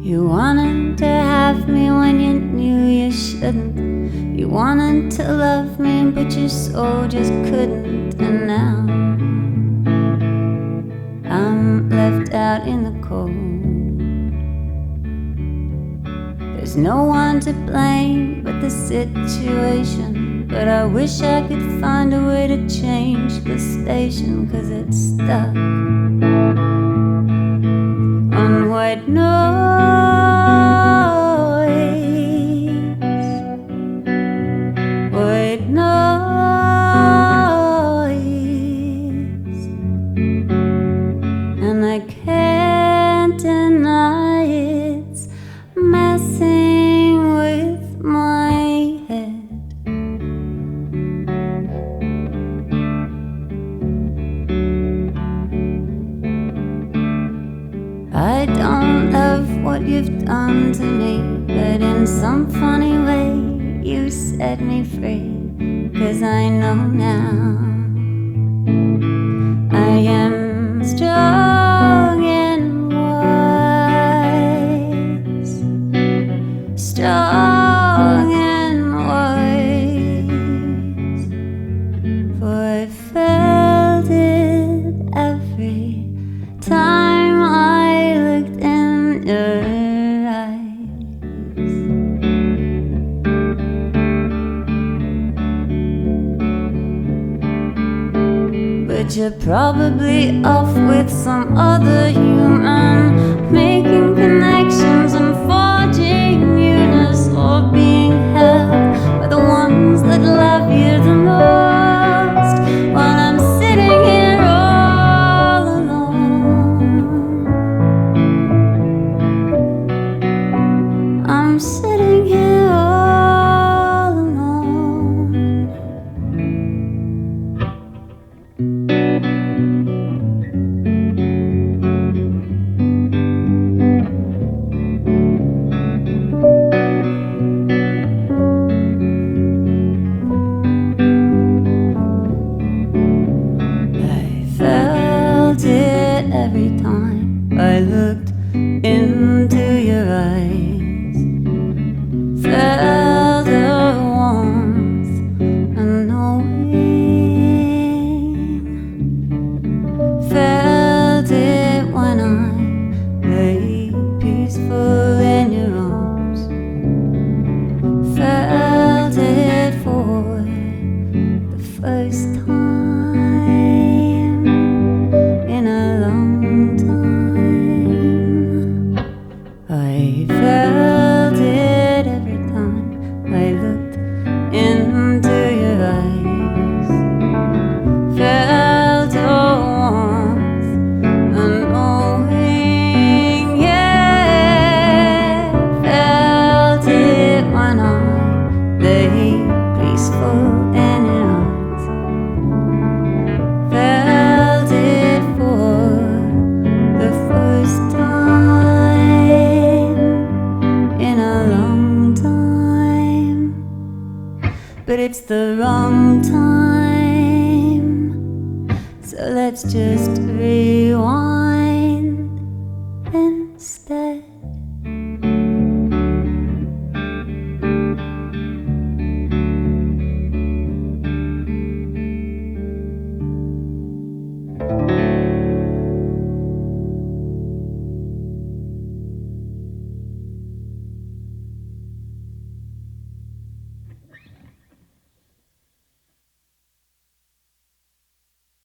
You wanted to have me when you knew you shouldn't. You wanted to love me, but your soul just couldn't. And now I'm left out in the cold. There's no one to blame but the situation, but I wish I could find a way to change the station, 'cause it's stuck on white noise, white noise, and I can't deny it's messing with my head. I don't love what you've done to me, but in some funny way you set me free. 'Cause I know now I am strong and wise, strong and wise, for I felt it every time I looked in your eyes. But you're probably off with some other human, making connections and forging newness, or being held by the ones that love you the most, while I'm sitting here all alone. I'm sitting here all alone. I felt it every time I looked into your eyes, felt the warmth and knowing, felt it when I lay peaceful in your arms, felt it for the first time in a long time. I felt it every time I looked into your eyes, felt the warmth and knowing, yeah, felt it when I lay peaceful in your arms, felt it for the first time in a long time. But it's the wrong time, so let's just